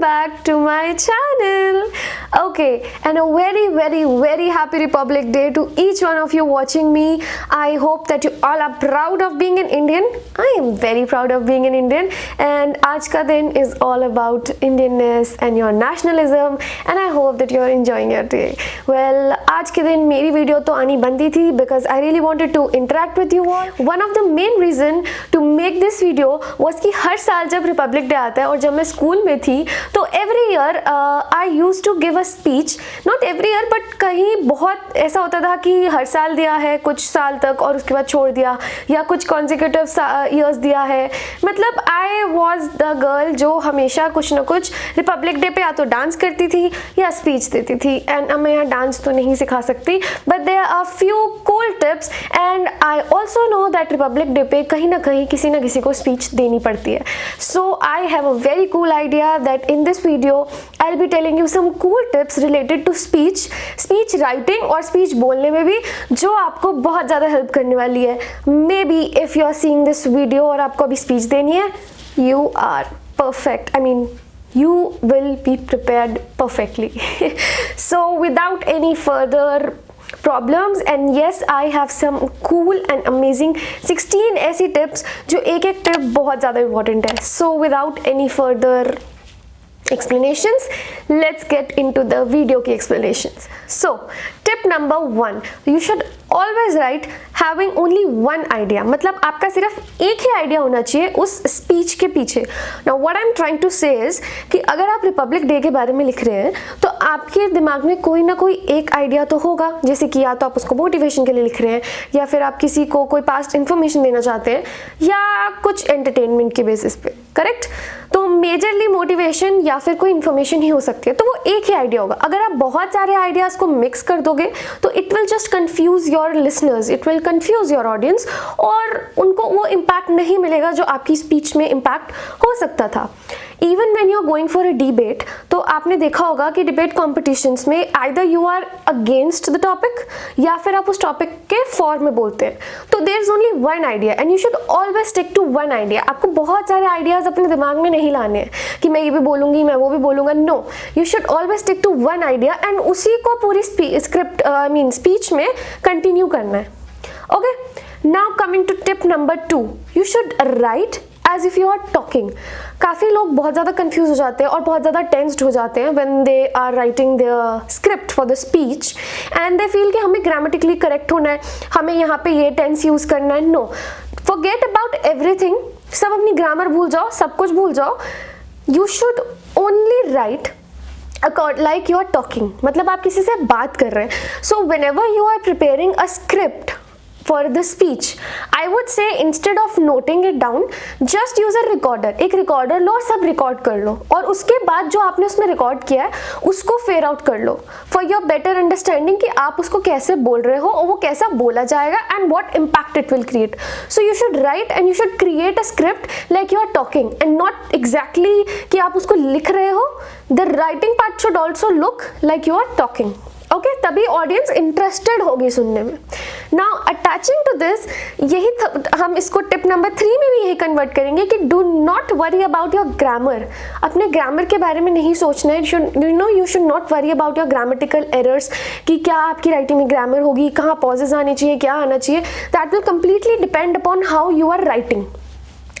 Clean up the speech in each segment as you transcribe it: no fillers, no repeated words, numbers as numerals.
back to my channel. Okay, and a very happy Republic Day to each one of you watching me. I hope that you all are proud of being an Indian. I am very proud of being an Indian, and आज का दिन is all about Indianness and your nationalism, and I hope that you are enjoying your day. Well, आज के दिन मेरी video तो आनी बनती थी because I really wanted to interact with you all. One of the main reason to make this video was कि हर साल जब रिपब्लिक डे आता है और जब मैं स्कूल में थी तो every year I used to give a speech. Not every year but कहीं बहुत ऐसा होता था कि हर साल दिया है कुछ साल तक और उसके बाद छोड़ दिया, या कुछ कॉन्जिक्यूटिव ईयर्स दिया है. मतलब आई वॉज द गर्ल जो हमेशा कुछ ना कुछ रिपब्लिक डे पे या तो डांस करती थी या स्पीच देती थी. एंड अब मैं यहाँ डांस तो नहीं सिखा सकती but there are few cool tips, and I also know that republic day पे कहीं ना कहीं किसी ना किसी को स्पीच देनी पड़ती है. So I have a very cool idea that in this video I will be telling you some cool tips related to speech writing और स्पीच बोलने में भी, जो आपको बहुत ज़्यादा हेल्प करने वाली है. Maybe if you are seeing this video और आपको अभी स्पीच देनी है, you are perfect. I mean, you will be prepared perfectly. So without any further problems, and yes, I have some cool and amazing 16 ऐसी tips जो एक एक tip बहुत ज़्यादा important है. So without any further explanations, let's get into the video की explanations. So tip number 1, you should always write having only one idea. मतलब आपका सिर्फ एक ही आइडिया होना चाहिए उस स्पीच के पीछे. Now what I'm trying to say is कि अगर आप रिपब्लिक डे के बारे में लिख रहे हैं तो आपके दिमाग में कोई ना कोई एक आइडिया तो होगा, जैसे कि या तो आप उसको मोटिवेशन के लिए लिख रहे हैं, या फिर आप किसी को कोई पास्ट इन्फॉर्मेशन देना चाहते हैं, या कुछ एंटरटेनमेंट के बेसिस पे. करेक्ट? तो मेजरली मोटिवेशन या फिर कोई इन्फॉर्मेशन ही हो सकती है, तो वो एक ही आइडिया होगा. अगर आप बहुत सारे आइडियाज़ को मिक्स कर दोगे तो it will just confuse your listeners, it will confuse your audience, और उनको वो इम्पैक्ट नहीं मिलेगा जो आपकी स्पीच में इम्पैक्ट हो सकता था. Even when you are going for a debate, तो आपने देखा होगा कि डिबेट कॉम्पिटिशन्स में either you are against the topic या फिर आप उस टॉपिक के फॉर में बोलते हैं. तो there is only one idea and you should always stick to one idea. आपको बहुत सारे आइडियाज अपने दिमाग में नहीं लाने हैं कि मैं ये भी बोलूंगी, मैं वो भी बोलूंगा. No, you should always stick to one idea and उसी को पूरी स्क्रिप्ट स्पीच में कंटिन्यू करना है. Okay, now coming to tip number 2, you should write as if you are talking. काफ़ी लोग बहुत ज़्यादा कंफ्यूज हो जाते हैं और बहुत ज़्यादा टेंस्ड हो जाते हैं when they are writing their script for the speech and they feel कि हमें grammatically correct होना है, हमें यहाँ पे ये tense यूज़ करना है. No, forget about everything. सब अपनी ग्रामर भूल जाओ, सब कुछ भूल जाओ. You should only write like you are talking. मतलब आप किसी से बात कर रहे हैं. So whenever you are preparing a script for the speech, I would say instead of noting it down, just use a recorder. एक रिकॉर्डर लो और सब रिकॉर्ड कर लो, और उसके बाद जो आपने उसमें रिकॉर्ड किया है उसको फेयर आउट कर लो फॉर योर बेटर अंडरस्टैंडिंग कि आप उसको कैसे बोल रहे हो और वो कैसा बोला जाएगा and what impact it will create. So you should write and you should create a script like you are talking and not exactly कि आप उसको लिख रहे हो. The writing part should also look like you are talking. Okay, तभी audience interested होगी सुनने में. नाउ अटैचिंग टू दिस, यही हम इसको टिप नंबर 3 में भी यही कन्वर्ट करेंगे कि do not worry about your grammar. अपने ग्रामर के बारे में नहीं सोचना है. You should not worry about your grammatical errors कि क्या आपकी राइटिंग में ग्रामर होगी, कहाँ पॉजेज आने चाहिए, क्या आना चाहिए. That will completely depend upon how you are writing,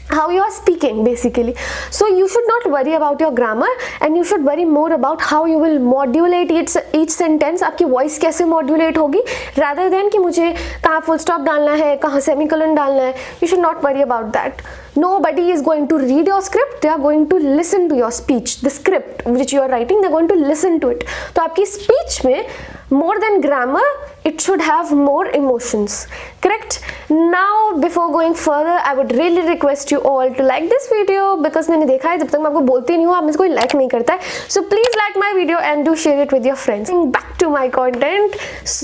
how you are speaking basically. So you should not worry about your grammar and you should worry more about how you will modulate each sentence. आपकी voice कैसे modulate होगी, rather than कि मुझे कहाँ full stop डालना है, कहाँ semicolon डालना है. You should not worry about that. Nobody is going to read your script, they are going to listen to your speech. The script which you are writing, they are going to listen to it. तो आपकी speech में more than grammar, it should have more emotions. Correct? Now before going further, I would really request you all to like this video because मैंने देखा है जब तक मैं आपको बोलती नहीं हूँ आप मुझे कोई like नहीं करता है. So please like my video and do share it with your friends. Back to my content.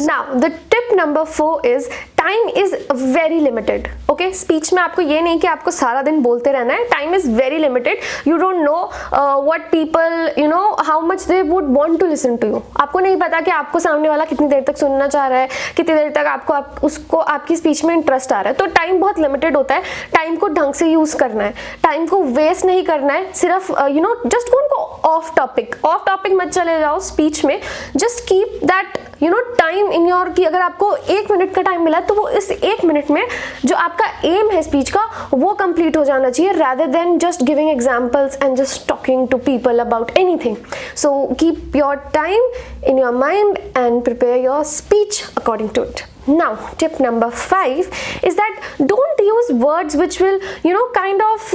Now the tip number 4 is time is very limited. Okay, speech में आपको ये नहीं कि आपको सारा दिन बोलते रहना है. Time is very limited. You don't know what people, you know, how much they would want to listen to you. आपको नहीं पता कि आपको सामने वाला कितनी देर तक सुनना चाह रहा है, कितनी देर तक उसको आपकी स्पीच में इंटरेस्ट आ रहा है. तो टाइम बहुत लिमिटेड होता है. टाइम को ढंग से यूज करना है, टाइम को वेस्ट नहीं करना है. सिर्फ you know just don't go of topic मत चले जाओ स्पीच में. Just keep that you know time in your, कि अगर आपको 1 मिनट का टाइम मिला तो वो इस 1 मिनट में जो आपका एम है स्पीच का वो कंप्लीट हो जाना चाहिए, rather than just giving examples and just talking to people about anything. So keep your time in your mind and prepare your speech according to it. Now tip number 5 is that don't use words which will you know kind of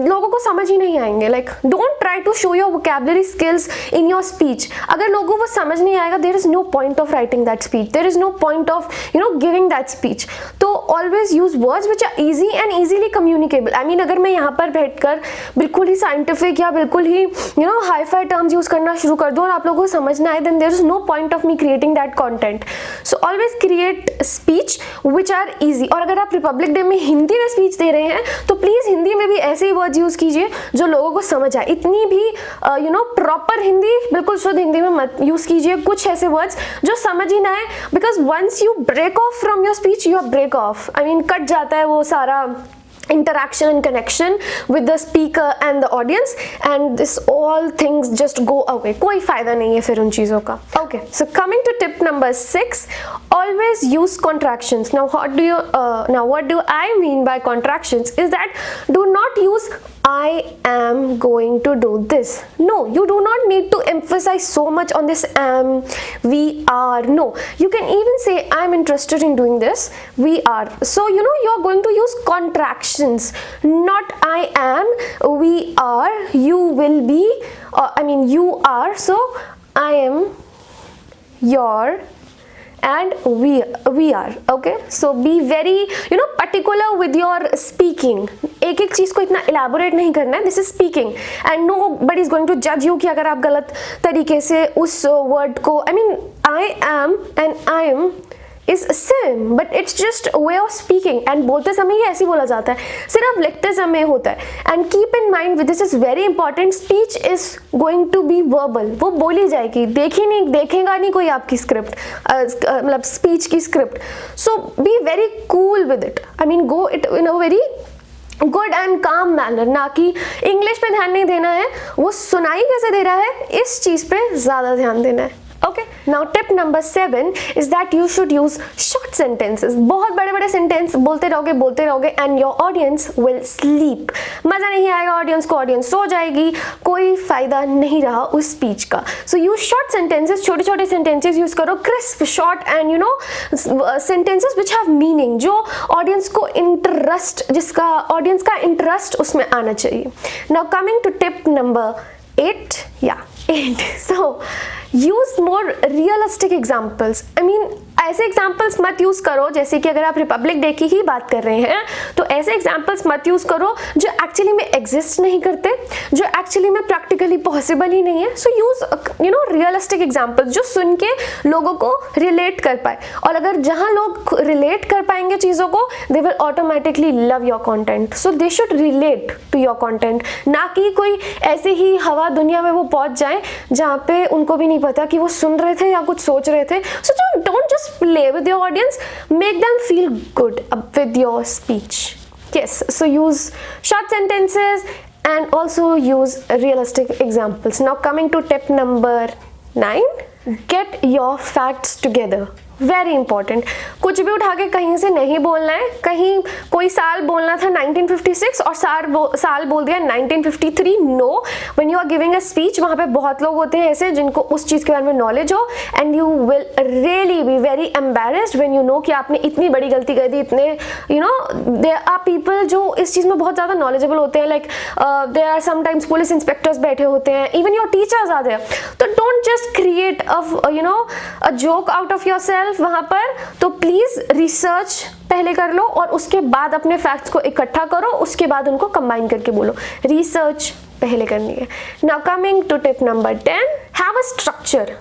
लोगों को समझ ही नहीं आएंगे. Like don't try to show your vocabulary skills in your speech. अगर लोगों को समझ नहीं आएगा, there is no point of writing that speech, there is no point of you know giving that speech. तो always use words which are easy and easily communicable. I mean अगर मैं यहाँ पर बैठकर बिल्कुल ही scientific या बिल्कुल ही you know hi-fi terms use करना शुरू कर दूँ और आप लोगों को समझ ना आए, then there is no point of me creating that content. So always create speech which are easy. और अगर आप रिपब्लिक डे में हिंदी में स्पीच दे रहे हैं तो प्लीज हिंदी में भी ऐसे ही वर्ड्स यूज कीजिए जो लोगों को समझ आए. इतनी भी यू नो प्रॉपर हिंदी, बिल्कुल शुद्ध हिंदी में मत यूज कीजिए. कुछ ऐसे वर्ड्स जो समझ ही ना आए, because once you break off from your speech you are break off. I mean कट जाता है वो सारा interaction and connection with the speaker and the audience, and this all things just go away. कोई फायदा नहीं है फिर उन चीज़ों का. Okay, so coming to tip number 6, always use contractions. Now what do I mean by contractions is that do not use I am going to do this. No, you do not need to emphasize so much on this am, we are. No, you can even say I'm interested in doing this, we are. So you know you're going to use contractions, not I am, we are, you will be, I mean you are. So I am, your, and we are. Okay, so be very you know particular with your speaking. एक एक चीज को इतना elaborate नहीं करना है. This is speaking and nobody is going to judge you कि अगर आप गलत तरीके से उस word को, I mean I am and I am is same but it's just a way of speaking. and बोलते समय ये ऐसे बोला जाता है, सिर्फ लिखते समय होता है. and keep in mind this is very important, speech is going to be verbal. वो बोली जाएगी, देखेगा नहीं कोई आपकी स्क्रिप्ट, मतलब स्पीच की script. so be very cool with it. I mean go it in a very good and काम मैनर. ना कि इंग्लिश पे ध्यान नहीं देना है, वो सुनाई कैसे दे रहा है इस चीज पे ज्यादा ध्यान देना है. Okay, now tip number 7 is that you should use short sentences. बहुत बड़े बड़े सेंटेंस बोलते रहोगे and your audience will sleep. मजा नहीं आएगा ऑडियंस को, ऑडियंस सो जाएगी, कोई फायदा नहीं रहा उस स्पीच का. So use short sentences, छोटे छोटे sentences यूज करो, crisp, short and you know sentences which have meaning, जो ऑडियंस को इंटरेस्ट, जिसका ऑडियंस का इंटरेस्ट उसमें आना चाहिए. Now coming to tip number 8, 8. So use more realistic examples. I mean ऐसे एग्जाम्पल्स मत यूज करो जैसे कि अगर आप रिपब्लिक डे की ही बात कर रहे हैं तो ऐसे एग्जाम्पल्स मत यूज करो जो एक्चुअली में एग्जिस्ट नहीं करते, जो एक्चुअली में प्रैक्टिकली पॉसिबल ही नहीं है. So use you know realistic examples जो सुन के लोगों को रिलेट कर पाए. और अगर जहां लोग रिलेट कर पाएंगे चीज़ों को, they will automatically love your content. So they should relate to your content, ना कि कोई ऐसे ही हवा दुनिया में वो पहुंच जाए जहाँ पे उनको भी नहीं पता कि वो सुन रहे थे या कुछ सोच रहे थे. So don't just play with your audience, make them feel good with your speech. Yes, so use short sentences and also use realistic examples. Now coming to tip number 9, get your facts together. Very important. कुछ भी उठा के कहीं से नहीं बोलना है. कहीं कोई साल बोलना था 1956 और साल बोल दिया 1953. No, when you are giving a speech वहाँ पे बहुत लोग होते हैं ऐसे जिनको उस चीज़ के बारे में नॉलेज हो, and you will really be very embarrassed when you know कि आपने इतनी बड़ी गलती कर दी. इतने you know there are people जो इस चीज़ में बहुत ज़्यादा नॉलेजेबल होते हैं. Like there are sometimes police inspectors बैठे होते हैं, even your teachers are there. तो don't just create you know a joke out of yourself वहां पर. तो प्लीज रिसर्च पहले कर लो और उसके बाद अपने फैक्ट्स को इकट्ठा करो, उसके बाद उनको कंबाइन करके बोलो. रिसर्च पहले करनी है. Now coming to tip number 10, have a structure.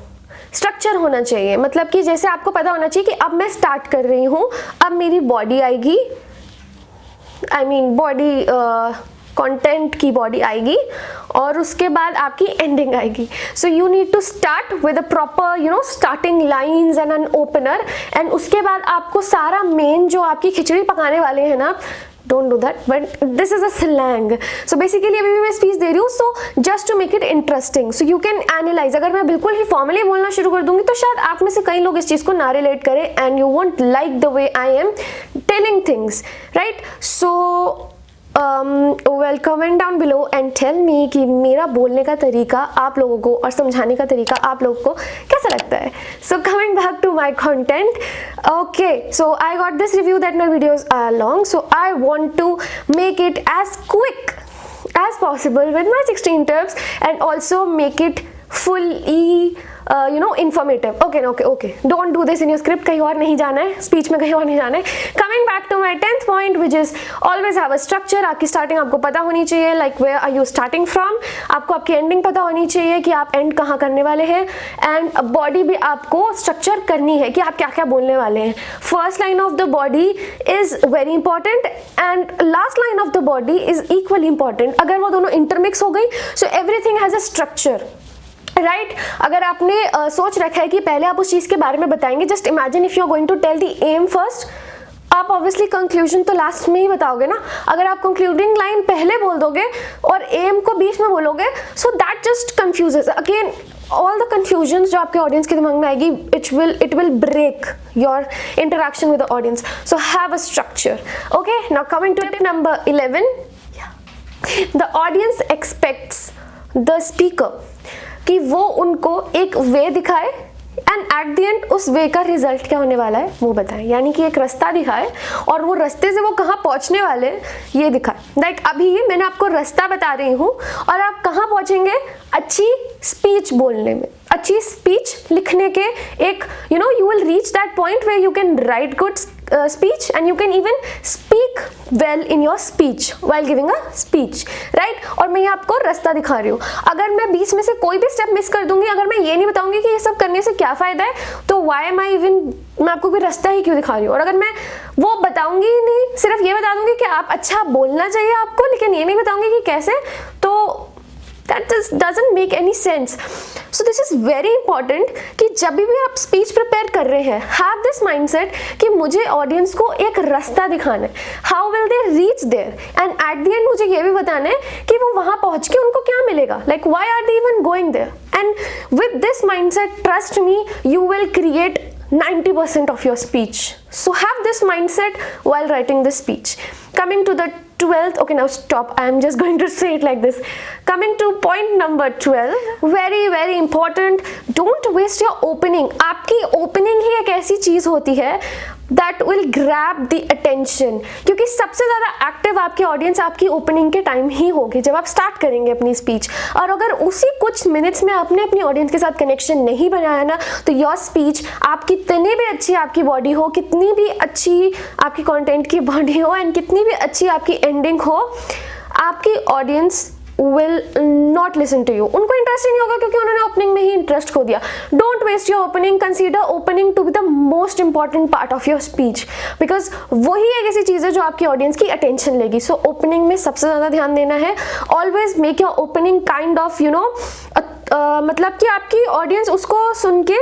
Structure होना चाहिए, मतलब कि जैसे आपको पता होना चाहिए कि अब मैं स्टार्ट कर रही हूँ, अब मेरी बॉडी आएगी, आई मीन बॉडी कंटेंट की बॉडी आएगी और उसके बाद आपकी एंडिंग आएगी. So you need to start with a proper starting lines and an opener, and उसके बाद आपको सारा मेन जो आपकी खिचड़ी पकाने वाले हैं ना, don't do that, but this is a slang. So basically अभी भी मैं स्पीच दे रही हूँ, so just to make it interesting, so you can analyze. अगर मैं बिल्कुल ही फॉर्मली बोलना शुरू कर दूंगी तो शायद आप में से कई लोग इस चीज़ को ना रिलेट करें, and you won't like the way I am telling things, right? So well, comment down below and tell me कि मेरा बोलने का तरीका आप लोगों को और समझाने का तरीका आप लोगों को कैसा लगता है. So coming back to my content, okay, so I got this review that my videos are long, so I want to make it as quick as possible with my 16 tips and also make it fully informative. Okay, don't do this in your script. कहीं और नहीं जाना है, speech में कहीं और नहीं जाना है. Coming back to my 10th point, which is always have a structure. आपकी स्टार्टिंग आपको पता होनी चाहिए, like where are you starting from. आपको आपकी एंडिंग पता होनी चाहिए कि आप एंड कहाँ करने वाले हैं, एंड बॉडी भी आपको स्ट्रक्चर करनी है कि आप क्या क्या बोलने वाले हैं. First line of the body is very important and last line of the body is equally important. अगर वो दोनों इंटरमिक्स हो गई, so everything has a structure, right. अगर आपने सोच रखा है कि पहले आप उस चीज़ के बारे में बताएंगे, just imagine if you are going to tell them first, आप ऑब्वियसली कंक्लूजन तो लास्ट में ही बताओगे ना. अगर आप कंक्लूडिंग लाइन पहले बोल दोगे और एम को बीच में बोलोगे, so that just confuses again all the confusion जो आपके ऑडियंस के दिमाग में आएगी. It will break your interaction with the audience. So have a structure. Okay, now coming to tip number 11, the audience expects the speaker कि वो उनको एक वे दिखाए एंड एट द एंड उस वे का रिजल्ट क्या होने वाला है वो बताएं. यानी कि एक रास्ता दिखाए और वो रास्ते से वो कहाँ पहुँचने वाले हैं ये दिखाए. लाइक अभी मैंने आपको रास्ता बता रही हूँ और आप कहाँ पहुँचेंगे, अच्छी स्पीच बोलने में, अच्छी स्पीच लिखने के एक you will reach that point where you can write good speech and you can even speak well in your speech while giving a speech, right. और मैं ये आपको रास्ता दिखा रही हूँ. अगर मैं बीच में से कोई भी स्टेप मिस कर दूंगी, अगर मैं ये नहीं बताऊंगी कि ये सब करने से क्या फायदा है, तो why am I even, मैं आपको कोई रास्ता ही क्यों दिखा रही हूँ. और अगर मैं वो बताऊंगी ही नहीं, सिर्फ ये बता दूंगी कि आप अच्छा बोलना चाहिए आपको, लेकिन ये नहीं बताऊंगी कि कैसे, तो that doesn't make any sense. So this is very important कि जब भी आप स्पीच प्रिपेयर कर रहे हैं, have this mindset कि मुझे ऑडियंस को एक रास्ता दिखाना है. How will they reach there? And at the end मुझे ये भी बताना है कि वो वहाँ पहुँच के उनको क्या मिलेगा. Like why are they even going there? And with this mindset, trust me, you will create 90% of your speech. So have this mindset while writing the speech. Coming to the 12th, okay, now stop, I am just going to say it like this. Coming to point number 12, very very important, don't waste your opening. आपकी opening ही एक ऐसी चीज होती है that will grab the attention, क्योंकि सबसे ज़्यादा active आपकी ऑडियंस आपकी ओपनिंग के टाइम ही होगी जब आप स्टार्ट करेंगे अपनी स्पीच. और अगर उसी कुछ मिनट्स में आपने अपनी ऑडियंस के साथ कनेक्शन नहीं बनाया ना, तो योर स्पीच, आप कितनी भी अच्छी आपकी बॉडी हो, कितनी भी अच्छी आपकी कंटेंट की बॉडी हो एंड कितनी भी अच्छी आपकी एंडिंग हो, आपकी audience will not listen to you. उनको इंटरेस्ट नहीं होगा क्योंकि उन्होंने ओपनिंग में ही इंटरेस्ट खो दिया. Don't waste your opening. Consider opening to be the most important part of your speech, because वही एक ऐसी चीज़ है जो आपकी ऑडियंस की अटेंशन लेगी. सो ओपनिंग में सबसे ज़्यादा ध्यान देना है. Always make your opening kind of मतलब कि आपकी ऑडियंस उसको सुन के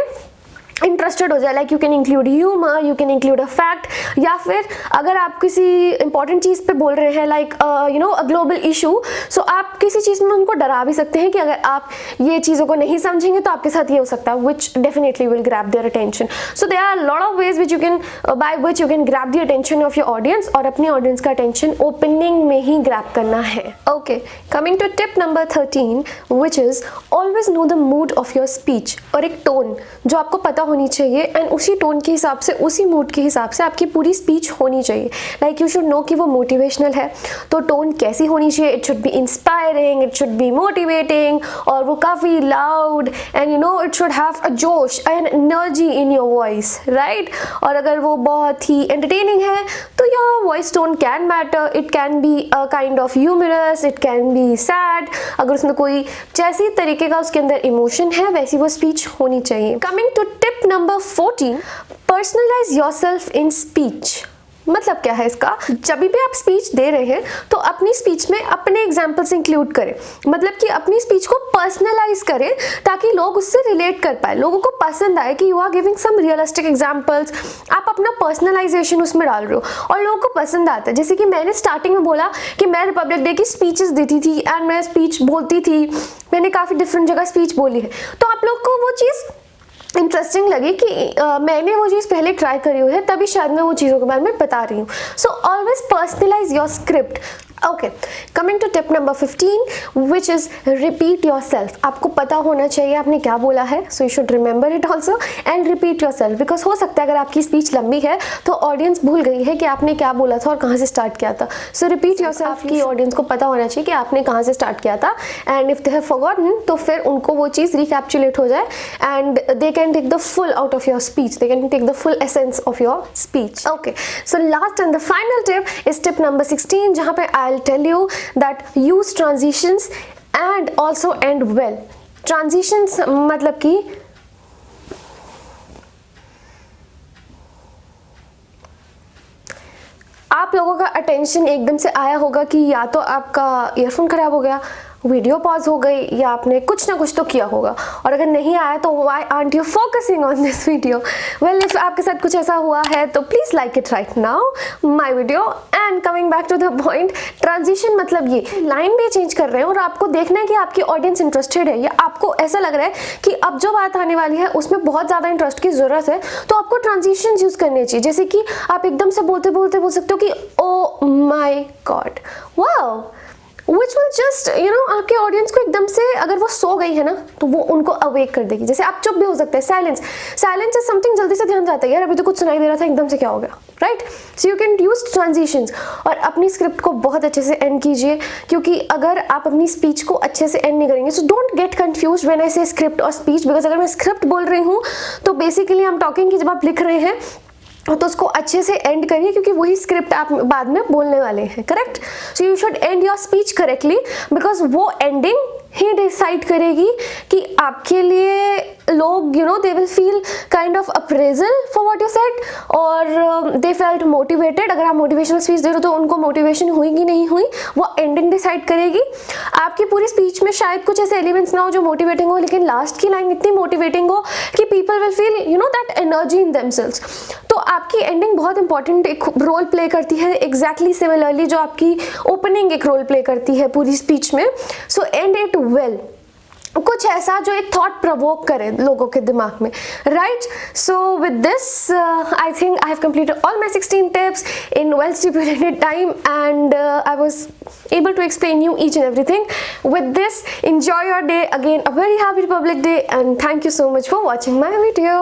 इंटरेस्टेड हो जाए. Like you can include humour, you can include a fact, या फिर अगर आप किसी इंपॉर्टेंट चीज़ पे बोल रहे हैं लाइक अ ग्लोबल इशू, सो आप किसी चीज़ में उनको डरा भी सकते हैं कि अगर आप ये चीज़ों को नहीं समझेंगे तो आपके साथ ये हो सकता है, which definitely will grab their attention. So there are lot of ways which you can by which you can grab the attention of your audience, और अपनी ऑडियंस का अटेंशन ओपनिंग में ही ग्रैब करना है. Okay, coming to tip number 13, which is always know the mood of your speech. और एक tone जो आपको पता होनी चाहिए, एंड उसी टोन के हिसाब से, उसी मूड के हिसाब से आपकी पूरी स्पीच होनी चाहिए. लाइक यू शुड नो कि वो मोटिवेशनल है, तो टोन कैसी होनी चाहिए. It should be inspiring, it should be motivating, और वो काफ़ी loud, and it should have a josh and energy in your voice, right. और अगर वो बहुत ही एंटरटेनिंग है तो your voice tone can matter, it can be a kind of humorous, it can be sad, अगर उसमें कोई जैसी तरीके का उसके अंदर इमोशन है वैसी वो स्पीच होनी चाहिए। Coming to tip number 14, personalise yourself in speech. मतलब क्या है इसका, जब भी आप स्पीच दे रहे हैं तो अपनी स्पीच में अपने एग्जाम्पल्स इंक्लूड करें, मतलब कि अपनी स्पीच को पर्सनलाइज करें ताकि लोग उससे रिलेट कर पाए, लोगों को पसंद आए कि you are giving some realistic examples, आप अपना पर्सनलाइजेशन उसमें डाल रहे हो और लोगों को पसंद आता है। जैसे कि मैंने स्टार्टिंग में बोला कि मैं रिपब्लिक डे की स्पीचेस देती थी एंड मैं स्पीच बोलती थी, मैंने काफ़ी डिफरेंट जगह स्पीच बोली है, तो आप लोग को वो चीज़ इंटरेस्टिंग लगी कि मैंने वो चीज़ पहले ट्राई करी हुई है, तभी शायद मैं वो चीज़ों के बारे में बता रही हूँ। So always personalise your script. Okay, coming to tip number 15 which is repeat yourself. आपको पता होना चाहिए आपने क्या बोला है, so you should remember it also and repeat yourself, because हो सकता है अगर आपकी स्पीच लंबी है तो ऑडियंस भूल गई है कि आपने क्या बोला था और कहाँ से स्टार्ट किया था। सो रिपीट योर सेल्फ की ऑडियंस को पता होना चाहिए कि आपने कहाँ से स्टार्ट किया था, and if they have forgotten तो फिर उनको वो चीज़ रिकैप्चुलेट हो जाए and they can take the full out of your speech, they can take the full essence of your speech. Okay, so last and the final tip is tip number 16, जहाँ पे I'll tell you that use transitions and also end well. Transitions मतलब कि आप लोगों का attention एकदम से आया होगा कि या तो आपका ईयरफोन खराब हो गया, वीडियो पॉज हो गई, या आपने कुछ ना कुछ तो किया होगा, और अगर नहीं आया तो why aren't you focusing on this video. Well, if आपके साथ कुछ ऐसा हुआ है तो please like it right now my video. And coming back to the point, transition मतलब ये लाइन भी चेंज कर रहे हैं और आपको देखना है कि आपकी ऑडियंस इंटरेस्टेड है या आपको ऐसा लग रहा है कि अब जो बात आने वाली है उसमें बहुत ज़्यादा इंटरेस्ट की ज़रूरत है, तो आपको ट्रांजिशन यूज़ करने चाहिए। जैसे कि आप एकदम से बोलते बोलते बोल सकते हो कि oh my god, wow, which will just आपके ऑडियंस को एकदम से, अगर वो सो गई है ना तो वो उनको अवेक कर देगी। जैसे आप चुप भी हो सकते हैं, साइलेंस इज समथिंग, जल्दी से ध्यान जाता है, यार अभी तो कुछ सुनाई दे रहा था, एकदम से क्या हो गया, right. So you can use transitions और अपनी स्क्रिप्ट को बहुत अच्छे से एंड कीजिए, क्योंकि अगर आप अपनी स्पीच को अच्छे से एंड नहीं करेंगे, so don't get confuse when I से स्क्रिप्ट और स्पीच, बिकॉज अगर मैं स्क्रिप्ट बोल रही हूँ तो बेसिकली आई एम टॉकिंग कि जब आप लिख रहे हैं तो उसको अच्छे से एंड करिए, क्योंकि वही स्क्रिप्ट आप बाद में बोलने वाले हैं, correct. So you should and your speech correctly, because वो एंडिंग ही डिसाइड करेगी कि आपके लिए लोग they will feel kind of appraisal for what you said, और दे फेल्ट मोटिवेटेड। अगर आप मोटिवेशनल स्पीच दे रहे हो तो उनको मोटिवेशन हुई कि नहीं हुई, वो एंडिंग डिसाइड करेगी। आपकी पूरी स्पीच में शायद कुछ ऐसे एलिमेंट्स ना हो जो मोटिवेटिंग हो, लेकिन लास्ट की लाइन इतनी मोटिवेटिंग हो कि people will feel that energy in themselves. तो आपकी एंडिंग बहुत इंपॉर्टेंट एक रोल प्ले करती है, एग्जैक्टली सिमिलरली जो आपकी ओपनिंग एक रोल प्ले करती है पूरी स्पीच में। सो एंड इट वेल, कुछ ऐसा जो एक थॉट प्रवोक करे लोगों के दिमाग में, right. So with this I think I have completed all my 16 tips in well stipulated time, and I was able to explain you each and everything. With this, enjoy your day. Again, a very happy Republic Day, and thank you so much for watching my video.